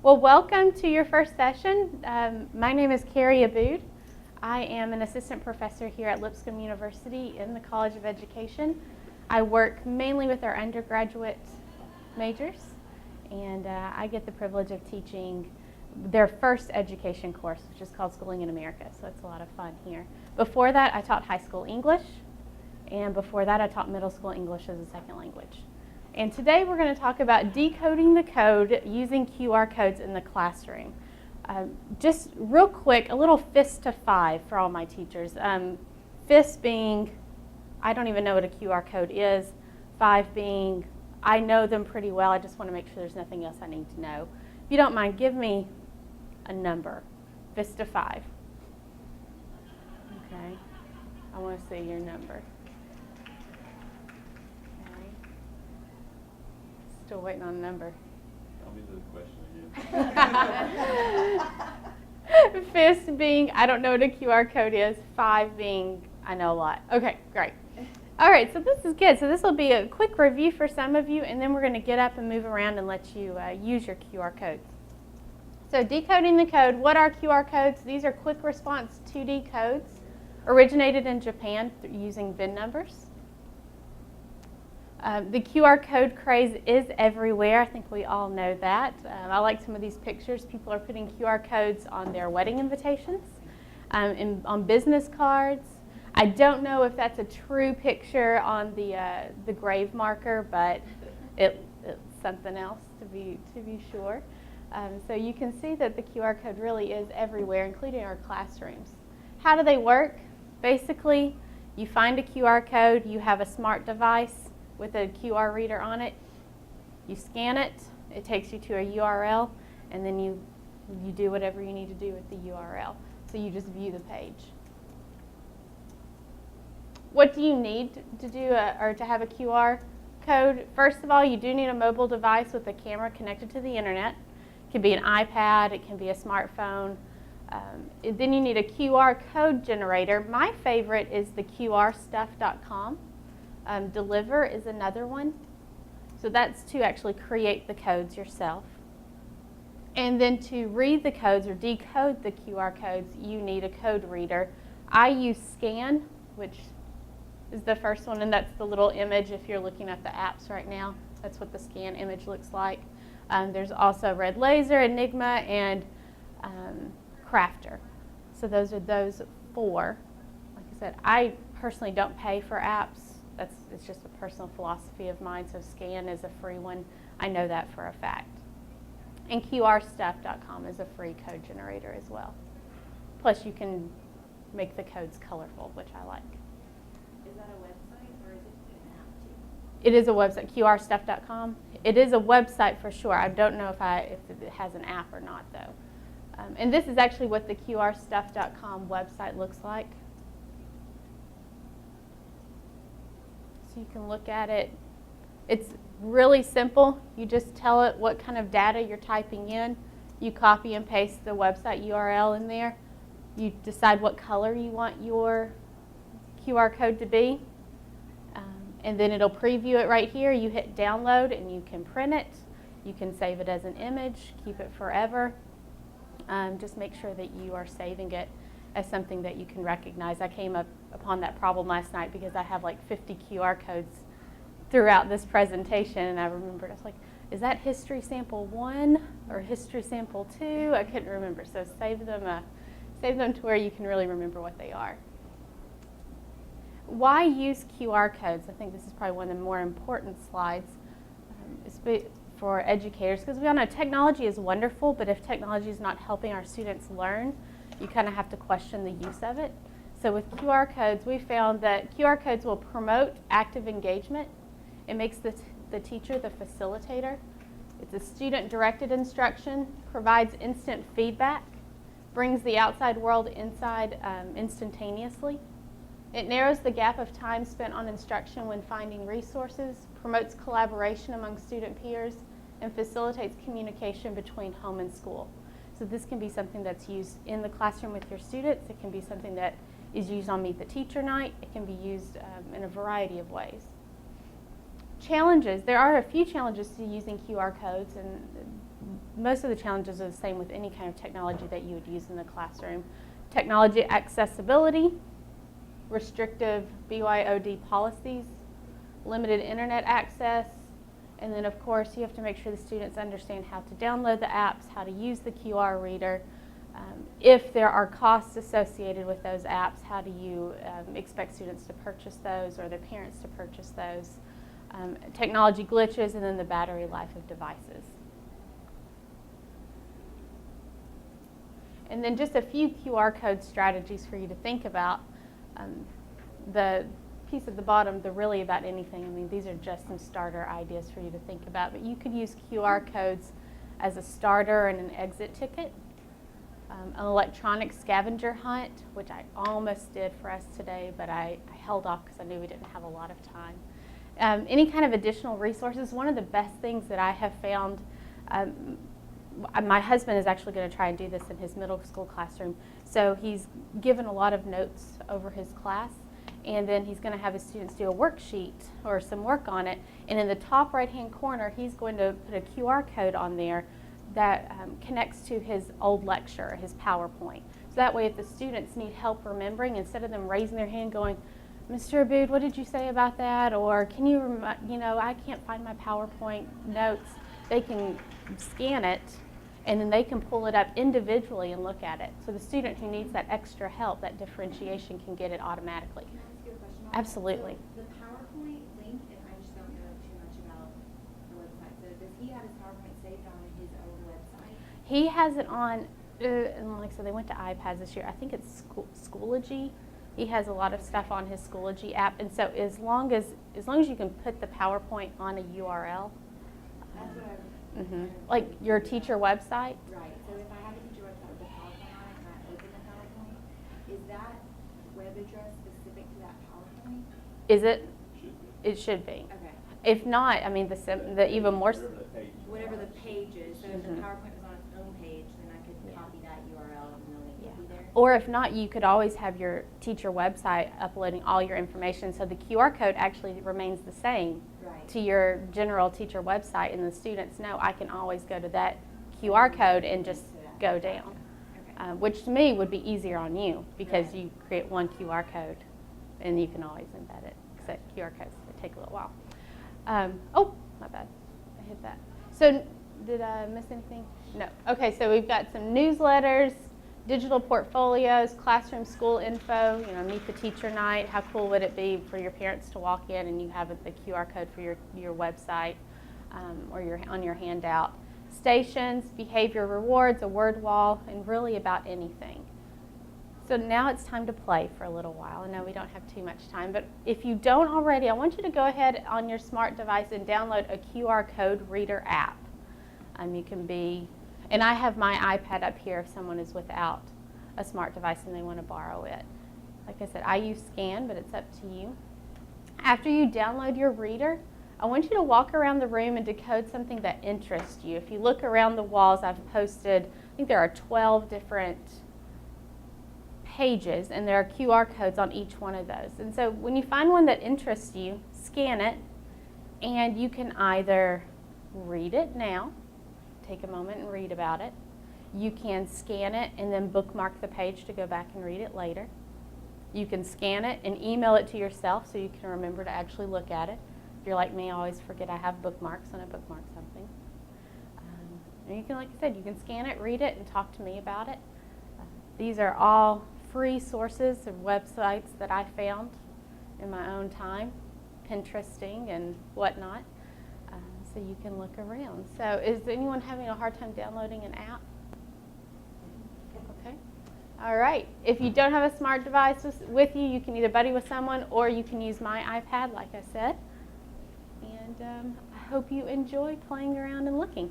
Well, welcome to your first session. My name is Carrie Abood. I am an assistant professor here at Lipscomb University in the College of Education. I work mainly with our undergraduate majors, and I get the privilege of teaching their first education course, which is called Schooling in America, so it's a lot of fun here. Before that, I taught high school English, and before that, I taught middle school English as a second language. And today we're going to talk about decoding the code using QR codes in the classroom. Just real quick, a little fist to five for all my teachers. Fist being, I don't even know what a QR code is. Five being, I know them pretty well. I just want to make sure there's nothing else I need to know. If you don't mind, give me a number. Fist to five. Okay. I want to see your number. Still waiting on a number. Tell me the question again. Fist being, I don't know what a QR code is. Five being, I know a lot. Okay, great. All right, so this is good. So this will be a quick review for some of you, and then we're going to get up and move around and let you use your QR codes. So decoding the code, what are QR codes? These are quick response 2D codes, originated in Japan using VIN numbers. The QR code craze is everywhere. I think we all know that. I like some of these pictures. People are putting QR codes on their wedding invitations, on business cards. I don't know if that's a true picture on the grave marker, but it's something else to be sure. So you can see that the QR code really is everywhere, including our classrooms. How do they work? Basically, you find a QR code, you have a smart device with a QR reader on it, you scan it, it takes you to a URL, and then you do whatever you need to do with the URL. So you just view the page. What do you need to do or to have a QR code? First of all, you do need a mobile device with a camera connected to the internet. It can be an iPad, it can be a smartphone. Then you need a QR code generator. My favorite is the QRstuff.com. Deliver is another one. So that's to actually create the codes yourself. And then to read the codes or decode the QR codes, you need a code reader. I use Scan, which is the first one, and that's the little image if you're looking at the apps right now. That's what the Scan image looks like. There's also Red Laser, Enigma, and Crafter. So those are those four. Like I said, I personally don't pay for apps. It's just a personal philosophy of mine, so Scan is a free one. I know that for a fact. And QRstuff.com is a free code generator as well. Plus you can make the codes colorful, which I like. Is that a website or is it an app too? It is a website, QRstuff.com. It is a website for sure. I don't know if it has an app or not though. And this is actually what the QRstuff.com website looks like. So you can look at it. It's really simple. You just tell it what kind of data you're typing in. You copy and paste the website URL in there. You decide what color you want your QR code to be. And then it'll preview it right here. You hit download and you can print it. You can save it as an image, keep it forever. Just make sure that you are saving it as something that you can recognize. I came upon that problem last night because I have like 50 QR codes throughout this presentation, and I remembered, I was like, is that history sample 1 or history sample 2? I couldn't remember, so save them to where you can really remember what they are. Why use QR codes? I think this is probably one of the more important slides for educators, because we all know technology is wonderful, but if technology is not helping our students learn, you kind of have to question the use of it. So with QR codes, we found that QR codes will promote active engagement. It makes the teacher the facilitator. It's a student-directed instruction, provides instant feedback, brings the outside world inside instantaneously. It narrows the gap of time spent on instruction when finding resources, promotes collaboration among student peers, and facilitates communication between home and school. So this can be something that's used in the classroom with your students. It can be something that is used on Meet the Teacher Night. It can be used in a variety of ways. Challenges. There are a few challenges to using QR codes, and most of the challenges are the same with any kind of technology that you would use in the classroom. Technology accessibility, restrictive BYOD policies, limited internet access, and then of course you have to make sure the students understand how to download the apps, how to use the QR reader. If there are costs associated with those apps, how do you expect students to purchase those or their parents to purchase those? Technology glitches, and then the battery life of devices. And then just a few QR code strategies for you to think about. The piece at the bottom, the really about anything, I mean, these are just some starter ideas for you to think about, but you could use QR codes as a starter and an exit ticket. An electronic scavenger hunt, which I almost did for us today, but I held off because I knew we didn't have a lot of time. Any kind of additional resources. One of the best things that I have found, my husband is actually going to try and do this in his middle school classroom, so he's given a lot of notes over his class, and then he's going to have his students do a worksheet or some work on it, and in the top right hand corner he's going to put a QR code on there that connects to his old lecture, his PowerPoint. So that way if the students need help remembering, instead of them raising their hand going, Mr. Abood, what did you say about that? Or can you, I can't find my PowerPoint notes. They can scan it and then they can pull it up individually and look at it. So the student who needs that extra help, that differentiation, can get it automatically. Can I ask you a question about Absolutely. that? So the PowerPoint link, and I just don't know too much about the website, so does he have his PowerPoint saved on his own website? He has it on, and like I said, they went to iPads this year. I think it's Schoology. He has a lot of stuff on his Schoology app, and so as long as you can put the PowerPoint on a URL, That's what I like your teacher website. Right. So if I have a teacher website with a PowerPoint on it and I open the PowerPoint, is that web address specific to that PowerPoint? Is it? Should be. It should be. Okay. If not, I mean, the even more. Whatever the page is. So if the PowerPoint was on its own page, then I could copy that URL and the link would be there. Or if not, you could always have your teacher website uploading all your information, so the QR code actually remains the same to your general teacher website, and the students know I can always go to that QR code and just go down, which to me would be easier on you because you create one QR code and you can always embed it, except QR codes take a little while. Oh, my bad, I hit that. So did I miss anything? No. Okay, so we've got some newsletters, digital portfolios, classroom school info, meet the teacher night. How cool would it be for your parents to walk in and you have the QR code for your website or on your handout. Stations, behavior rewards, a word wall, and really about anything. So now it's time to play for a little while. I know we don't have too much time, but if you don't already, I want you to go ahead on your smart device and download a QR code reader app. You can be, and I have my iPad up here if someone is without a smart device and they want to borrow it. Like I said, I use Scan, but it's up to you. After you download your reader, I want you to walk around the room and decode something that interests you. If you look around the walls, I've posted, I think there are 12 different pages, and there are QR codes on each one of those. And so when you find one that interests you, scan it, and you can either read it now, take a moment and read about it. You can scan it and then bookmark the page to go back and read it later. You can scan it and email it to yourself so you can remember to actually look at it. If you're like me, I always forget I have bookmarks when I bookmark something. And you can, like I said, you can scan it, read it, and talk to me about it. These are all free sources of websites that I found in my own time, Pinteresting and whatnot. So you can look around. So is anyone having a hard time downloading an app? Okay. All right. If you don't have a smart device with you, you can either buddy with someone or you can use my iPad, like I said. And I hope you enjoy playing around and looking.